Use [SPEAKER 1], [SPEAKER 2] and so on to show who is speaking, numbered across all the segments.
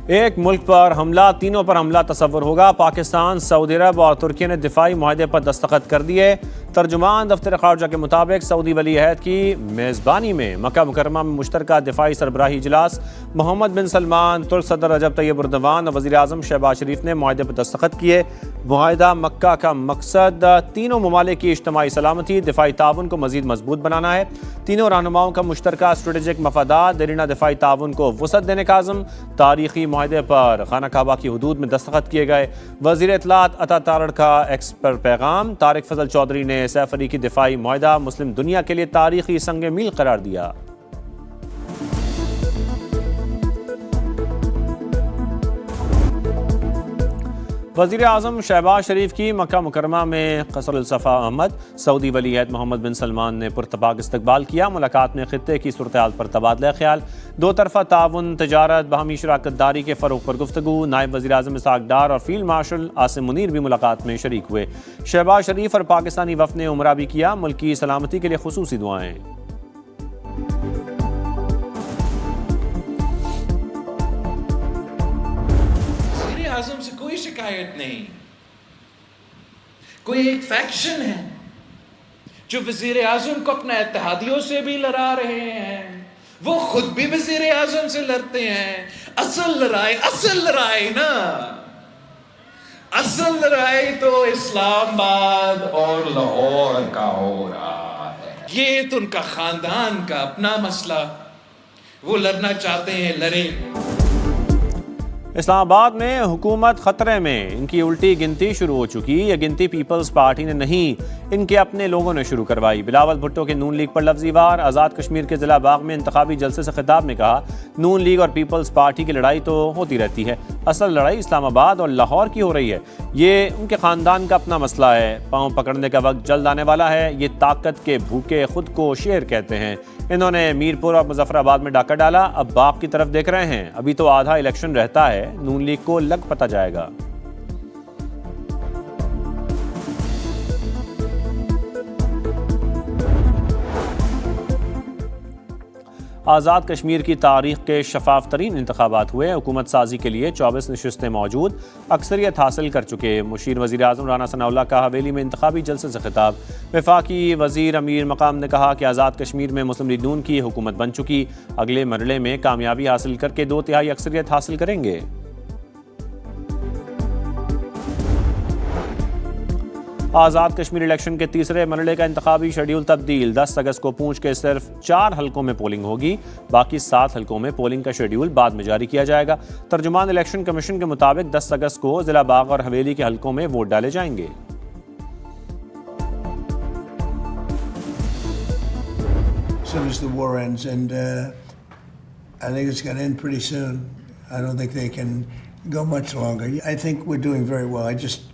[SPEAKER 1] एक मुल्क पर हमला, तीनों पर हमला तस्वर होगा। पाकिस्तान, सऊदी अरब और तुर्की ने दिफाई मुआहदे पर दस्तखत कर दिए। तर्जुमान दफ्तर खारजा के मुताबिक सऊदी वली अहद की मेज़बानी में मक्का मुकरमा में मुश्तरका दिफाई सरबराही इजलास मोहम्मद बिन सलमान, तुर्क सदर रजब तैयब एर्दोगान और वज़ीर आज़म शहबाज शरीफ ने मुआहदे पर दस्तखत किए। मुआहदा मक्का का मकसद तीनों ममालिक की इज्तिमाई सलामती, दिफाई ताउन को मज़ीद मजबूत बनाना है। तीनों रहनुमाओं का मुश्तरका स्ट्रेटेजिक मफादात, देरीना दिफाई ताउन को वसअत देने का आज़म। तारीखी मुआहदे पर खाना काबा की हदूद में दस्तखत किए गए। वज़ीर इत्तलात अता तारड़ का एक्स पर पैगाम। तारिक फजल चौधरी ने सैफ अली की दिफाई मुआहदा मुस्लिम दुनिया के लिए तारीखी संग मील करार दिया। वज़ीर आज़म शहबाज शरीफ की मक्का मुकरमा में क़स्र सफ़ा अहमद, सऊदी वली अहद मोहम्मद बिन सलमान ने पुरतपाक इस्तकबाल किया। मुलाकात में खित्ते की सूरत-ए-हाल पर तबादला ख्याल, दो तरफ़ा ताउन, तजारत, बाहमी शराकत दारी के फ़रोग़ पर गुफ्तगू। नायब वज़ीर आज़म इसहाक़ डार और फील्ड मार्शल आसिम मुनीर भी मुलाकात में शरीक हुए। शहबाज शरीफ और पाकिस्तानी वफ़द ने उमरा भी किया। मुल्क की सलामती के लिए खुसूसी दुआएँ।
[SPEAKER 2] आज़म से कोई शिकायत नहीं। कोई एक फैक्शन है जो वज़ीर आज़म को अपने इत्तेहादियों से भी लड़ा रहे हैं, वो खुद भी वज़ीर आज़म से लड़ते हैं। असल लड़ाई ना, असल लड़ाई तो इस्लामाबाद और लाहौर का हो रहा है। ये तो उनका खानदान का अपना मसला, वो लड़ना चाहते हैं, लड़े।
[SPEAKER 1] इस्लामाबाद में हुकूमत खतरे में, इनकी उल्टी गिनती शुरू हो चुकी। यह गिनती पीपल्स पार्टी ने नहीं, इनके अपने लोगों ने शुरू करवाई। बिलावल भुट्टो के नून लीग पर लफ्ज़ी वार। आज़ाद कश्मीर के ज़िला बाग में इंतखाबी जलसे से खिताब में कहा, नून लीग और पीपल्स पार्टी की लड़ाई तो होती रहती है, असल लड़ाई इस्लामाबाद और लाहौर की हो रही है। ये उनके ख़ानदान का अपना मसला है। पाँव पकड़ने का वक्त जल्द आने वाला है। ये ताकत के भूखे खुद को शेर कहते हैं। इन्होंने मीरपुर और मुजफ्फराबाद में डाका डाला, अब बाग की तरफ देख रहे हैं। अभी तो आधा इलेक्शन रहता है, नून लीग को लग पता जाएगा। आज़ाद कश्मीर की तारीख के शफाफ तरीन इंतखाबात हुए। हुकूमत साजी के लिए 24 नशिस्तें मौजूद, अक्सरियत हासिल कर चुके। मुशीर वज़ीर आज़म राना सनाउल्लाह का हवेली में इंतखाबी जलसे से खिताब। वफाकी वज़ीर अमीर मकाम ने कहा कि आज़ाद कश्मीर में मुस्लिम लीग नून की हुकूमत बन चुकी, अगले मरहले में कामयाबी हासिल करके 2/3 अक्सरियत हासिल करेंगे। आज़ाद कश्मीर इलेक्शन के तीसरे मरहले का इंतखाबी शेड्यूल तब्दील। 10 अगस्त को पूंछ के सिर्फ 4 हलकों में पोलिंग होगी, बाकी 7 हलकों में पोलिंग का शेड्यूल बाद में जारी किया जाएगा। तर्जुमान इलेक्शन कमीशन के मुताबिक 10 अगस्त को जिला बाग और हवेली के हलकों में वोट डाले जाएंगे।
[SPEAKER 3] Soon as the war ends, and I think it's going to end pretty soon. I don't think they can go much longer. I think we're doing very well. I just,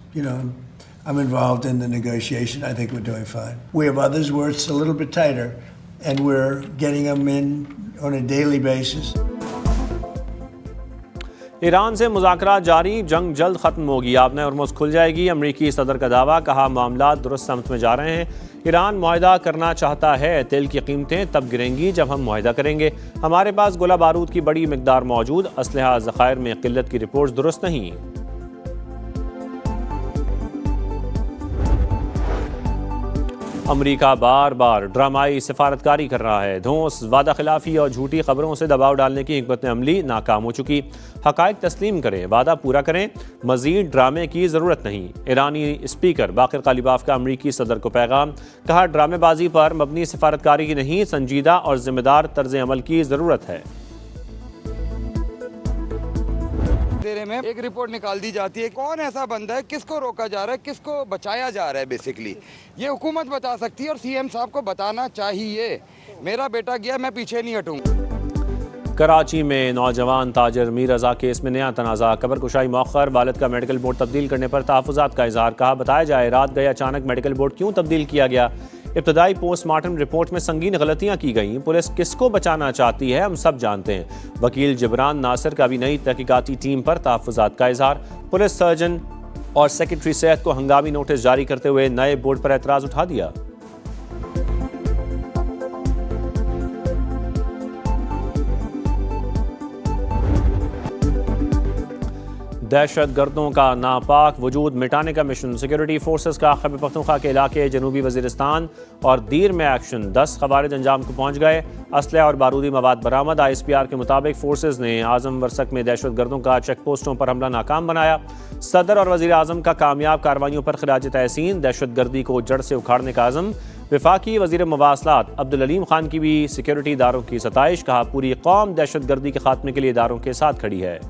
[SPEAKER 3] I'm involved in the negotiation. I think we're doing fine. We have others where it's a little bit tighter, and we're getting them in on a daily basis.
[SPEAKER 1] Iran से मुज़ाकरात जारी, जंग जल्द खत्म होगी, आपने Hormuz खुल जाएगी। अमरीकी सदर का दावा, कहा मामला दुरुस्त समत में जा रहे हैं। ईरान मुआहदा करना चाहता है, तेल की कीमतें तब गिरेंगी जब हम मुआहदा करेंगे। हमारे पास गोला बारूद की बड़ी मिकदार मौजूद, असलहा ज़खायर में किल्लत की रिपोर्ट दुरुस्त नहीं। अमरीका बार बार ड्रामाई सिफारतकारी कर रहा है। धौंस, वादा खिलाफी और झूठी खबरों से दबाव डालने की हिकमत अमली नाकाम हो चुकी। हकायक तस्लीम करें, वादा पूरा करें, मजीद ड्रामे की ज़रूरत नहीं। ईरानी स्पीकर बाकिर कालिबाफ का अमरीकी सदर को पैगाम, कहा ड्रामेबाजी पर मबनी सिफारतकारी की नहीं, संजीदा और जिम्मेदार तर्ज अमल की ज़रूरत है।
[SPEAKER 4] तेरे में एक रिपोर्ट निकाल दी जाती है, कौन ऐसा बंदा है, किसको रोका जा रहा है, किसको बचाया जा रहा है। बेसिकली ये हुकूमत बता सकती है और सीएम साहब को बताना चाहिए। मेरा बेटा गया, मैं पीछे नहीं हटूंगा।
[SPEAKER 1] कराची में नौजवान ताजर मीर रजा केस में नया तनाज़ा, कबर कुशाई मौखर, वालिद का मेडिकल बोर्ड तब्दील करने पर तहफ़्फ़ुज़ात का इज़हार। कहा बताया जाए रात गए अचानक मेडिकल बोर्ड क्यों तब्दील किया गया। इब्तदाई पोस्टमार्टम रिपोर्ट में संगीन गलतियां की गई। पुलिस किसको बचाना चाहती है हम सब जानते हैं। वकील जिब्रान नासिर का भी नई तहकीकाती टीम पर तहफ़्फ़ुज़ात का इज़हार। पुलिस सर्जन और सेक्रेटरी सेहत को हंगामी नोटिस जारी करते हुए नए बोर्ड पर एतराज़ उठा दिया। दहशत गर्दों का नापाक वजूद मिटाने का मिशन। सिक्योरिटी फोर्सेस का खैबर पख्तूनख्वा के इलाके जनूबी वजीरिस्तान और दीर में एक्शन। 10 खवारिज अंजाम को पहुंच गए। असलहा और बारूदी मवाद बरामद। ISPR के मुताबिक फोर्सेस ने आजम वरसक में दहशत गर्दों का चेक पोस्टों पर हमला नाकाम बनाया। सदर और वजीर आजम का कामयाब कार्रवाइयों पर खिराज तहसीन। दहशत गर्दी को जड़ से उखाड़ने का आज़म। वफाकी वजीर मवासलात अब्दुल अलीम खान की भी सिक्योरिटी इदारों की सताइश। कहा, पूरी कौम दहशत गर्दी के खात्मे के लिए इदारों के साथ खड़ी है।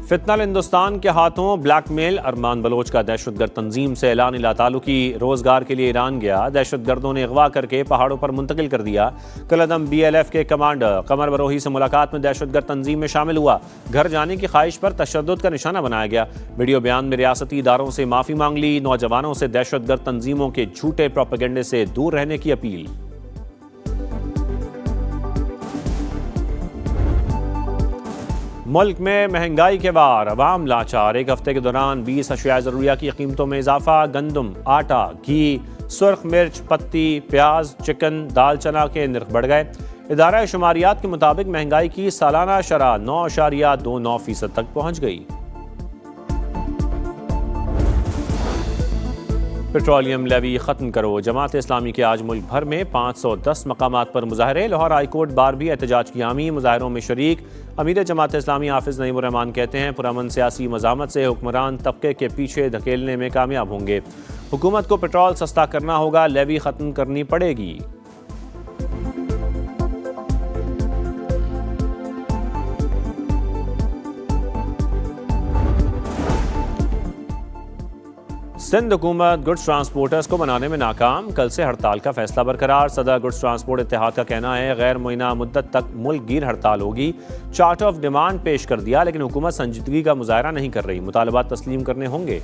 [SPEAKER 1] फितनल हिंदुस्तान के हाथों ब्लैकमेल। अरमान बलोच का दहशतगर्द तंजीम से ऐलान लातालुकी। रोजगार के लिए ईरान गया। दहशतगर्दों ने अगवा करके पहाड़ों पर मुंतकिल कर दिया। कलअदम BLF के कमांडर कमर बरोही से मुलाकात में दहशतगर्द तंजीम में शामिल हुआ। घर जाने की ख्वाहिश पर तशद्दुद का निशाना बनाया गया। वीडियो बयान में रियासती इदारों से माफ़ी मांग ली। नौजवानों से दहशतगर्द तंजीमों के झूठे प्रोपेगेंडे से दूर रहने की अपील। मुल्क में महंगाई के वार, अवाम लाचार। एक हफ्ते के दौरान 20 अशिया ज़रूरिया की कीमतों में इजाफा। गंदम, आटा, घी, सुर्ख मिर्च, पत्ती, प्याज, चिकन, दाल चना के नर्ख बढ़ गए। इदारा शुमारियात के मुताबिक महंगाई की सालाना शरह 9.29% तक पहुँच गई। पेट्रोलियम लेवी ख़त्म करो। जमात इस्लामी के आज मुल्क भर में 510 मकामात पर मुजाहरे। लाहौर हाईकोर्ट बार भी एहतजाज की हामी। मुजाहरों में शरीक अमीर जमात इस्लामी हाफिज़ नईमुर रहमान कहते हैं, पुरअमन सियासी मज़ामत से हुक्मरान तबके के पीछे धकेलने में कामयाब होंगे। हुकूमत को पेट्रोल सस्ता करना होगा, लेवी ख़त्म करनी पड़ेगी। सिंध हुकूमत गुड्स ट्रांसपोर्टर्स को बनाने में नाकाम। कल से हड़ताल का फैसला बरकरार। सदर गुड्स ट्रांसपोर्ट इत्तेहाद का कहना है, गैर मुइना मुद्दत तक मुल्क गिर हड़ताल होगी। चार्ट ऑफ डिमांड पेश कर दिया, लेकिन हुकूमत संजीदगी का मुजाहरा नहीं कर रही। मुतालबात तस्लीम करने होंगे।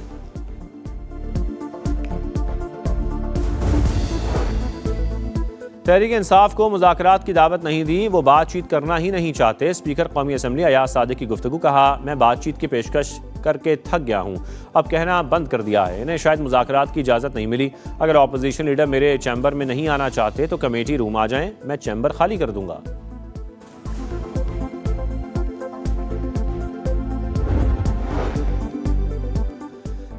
[SPEAKER 1] तहरीक इंसाफ को मुज़ाकरात की दावत नहीं दी, वो बातचीत करना ही नहीं चाहते। स्पीकर कौमी असम्बली अयाज सादिक की गुफ्तगू। कहा, मैं बातचीत की पेशकश करके थक गया हूँ, अब कहना बंद कर दिया है। इन्हें शायद मुज़ाकरात की इजाज़त नहीं मिली। अगर ऑपोजिशन लीडर मेरे चैम्बर में नहीं आना चाहते तो कमेटी रूम आ जाएं, मैं चैम्बर खाली कर दूंगा।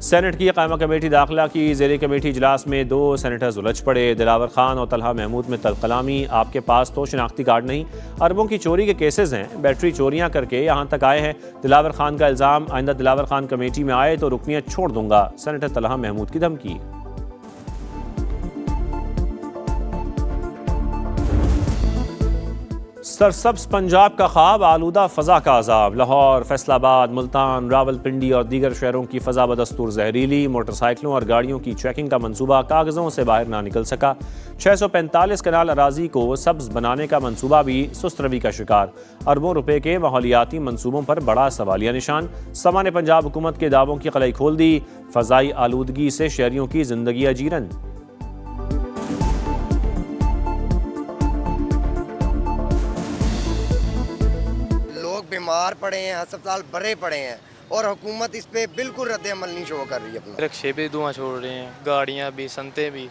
[SPEAKER 1] सेनेट की कायमा कमेटी दाखिला की ज़ेरी कमेटी इजलास में 2 सेनेटर्स उलझ पड़े। दिलावर खान और तलहा महमूद में तलकलामी। आपके पास तो शनाख्ती कार्ड नहीं, अरबों की चोरी के केसेस हैं, बैटरी चोरियां करके यहाँ तक आए हैं। दिलावर खान का इल्ज़ाम, आइंदा दिलावर खान कमेटी में आए तो रुकनियत छोड़ दूंगा। सेनेटर तलहा महमूद की धमकी। सरसब्ज पंजाब का ख्वाब, आलूदा फ़ज़ा का अजाब। लाहौर, फैसलाबाद, मुल्तान, रावलपिंडी और दीगर शहरों की फ़ज़ा बदस्तूर जहरीली। मोटरसाइकिलों और गाड़ियों की चेकिंग का मंसूबा कागज़ों से बाहर ना निकल सका। 645 कनाल अराजी को सब्ज बनाने का मंसूबा भी सुस्त रवी का शिकार। अरबों रुपए के माहौलियाती मंसूबों पर बड़ा सवालिया निशान। समा ने पंजाब हुकूमत के दावों की कलई खोल दी। फ़ज़ाई आलूदगी से शहरियों की जिंदगी अजीरन।
[SPEAKER 5] बीमार पड़े हैं, अस्पताल भरे पड़े हैं और हुकूमत इस पे बिल्कुल रद्द अमल नहीं शो कर रही है। अपना
[SPEAKER 6] रिक्शे भी धुआं छोड़ रहे हैं, गाड़ियां भी, संते भी,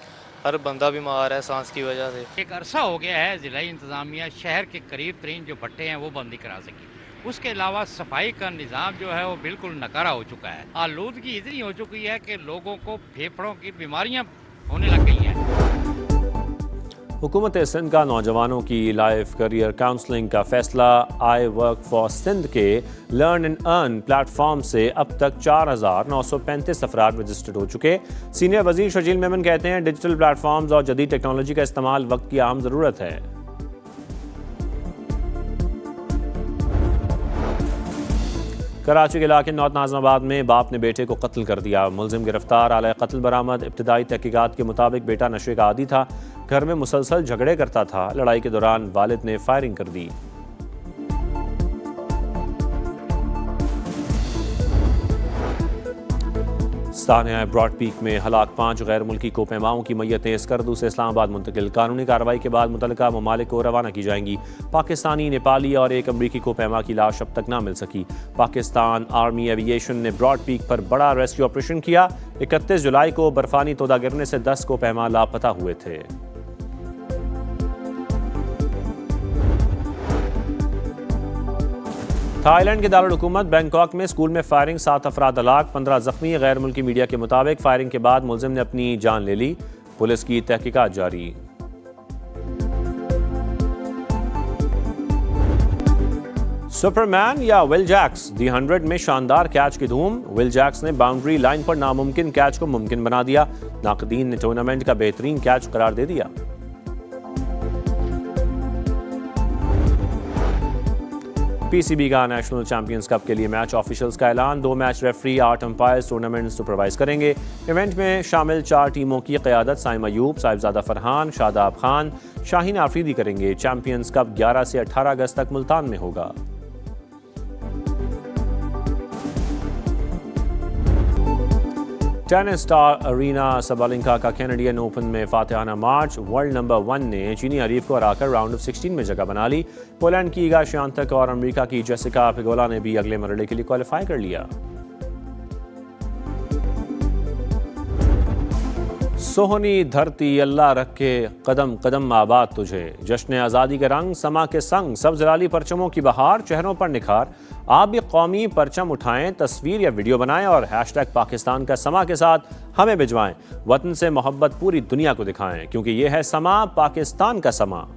[SPEAKER 6] हर बंदा बीमार है सांस की वजह से।
[SPEAKER 7] एक अरसा हो गया है जिला इंतजामिया शहर के करीब तरीन जो भट्टे हैं वो बंद नहीं करा सकी। उसके अलावा सफाई का निज़ाम जो है वो बिल्कुल नकारा हो चुका है। आलूदगी इतनी हो चुकी है कि लोगों को फेफड़ों की बीमारियाँ होने लग गई हैं।
[SPEAKER 1] हुकूमत सिंध का नौजवानों की लाइफ करियर काउंसलिंग का फैसला। आई वर्क फॉर सिंध के लर्न एंड अर्न प्लेटफॉर्म से अब तक 4,935 अफराद रजिस्टर्ड हो चुके। सीनियर वजीर शजील मेमन कहते हैं, डिजिटल प्लेटफॉर्म्स और जदीद टेक्नोलॉजी का इस्तेमाल वक्त की अहम ज़रूरत है। कराची के इलाके नॉर्थ नाज़िमाबाद में बाप ने बेटे को कत्ल कर दिया। मुलजिम गिरफ्तार, आला कत्ल बरामद। इब्तदाई तहकीकात के मुताबिक बेटा नशे का आदी था, घर में मुसलसल झगड़े करता था। लड़ाई के दौरान वालिद ने फायरिंग कर दी। सानिया ब्रॉड पीक में हलाक 5 गैर मुल्की कोपेमाओं की मैयतें स्कर्दू से इस्लामाबाद मुंतकिल। कानूनी कार्रवाई के बाद मुतल्लिका ममालिक को रवाना की जाएंगी। पाकिस्तानी, नेपाली और एक अमरीकी कोपेमा की लाश अब तक ना मिल सकी। पाकिस्तान आर्मी एविएशन ने ब्रॉड पीक पर बड़ा रेस्क्यू ऑपरेशन किया। 31 जुलाई को बर्फानी तोदा गिरने से 10 कोपेमा लापता हुए थे। थाईलैंड के दारुल हुकूमत बैंकॉक में स्कूल में फायरिंग, 7 अफराद हलाक, 15 जख्मी। गैर मुल्की मीडिया के मुताबिक फायरिंग के बाद मुलजिम ने अपनी जान ले ली। पुलिस की तहकीकात जारी। सुपरमैन या विल जैक्स, दी 100 में शानदार कैच की धूम। विल जैक्स ने बाउंड्री लाइन पर नामुमकिन कैच को मुमकिन बना दिया। नाकदीन ने टूर्नामेंट का बेहतरीन कैच करार दे दिया। पीसीबी का नेशनल चैंपियंस कप के लिए मैच ऑफिशियल्स का ऐलान। 2 match referee, 8 umpires tournament supervise करेंगे। इवेंट में शामिल 4 टीमों की क़यादत साइम अयूब, साहिबजादा फरहान, शादाब खान, शाहीन आफरीदी करेंगे। चैंपियंस कप 11 से 18 अगस्त तक मुल्तान में होगा। टेनिस स्टार अरीना सबालेंका का कैनेडियन ओपन में फातिहाना मार्च। वर्ल्ड नंबर 1 ने चीनी हरीफ को हराकर राउंड ऑफ 16 में जगह बना ली। पोलैंड की ईगा श्वांतेक और अमेरिका की जेसिका पिगोला ने भी अगले मरहले के लिए क्वालिफाई कर लिया। सोहनी धरती अल्लाह रखे कदम कदम आबाद तुझे। जश्न आज़ादी के रंग समा के संग, सब्ज़ लाली परचमों की बहार, चेहरों पर निखार। आप भी कौमी परचम उठाएं, तस्वीर या वीडियो बनाएं और हैशटैग पाकिस्तान का समा के साथ हमें भिजवाएं। वतन से मोहब्बत पूरी दुनिया को दिखाएं, क्योंकि ये है समा, पाकिस्तान का समा।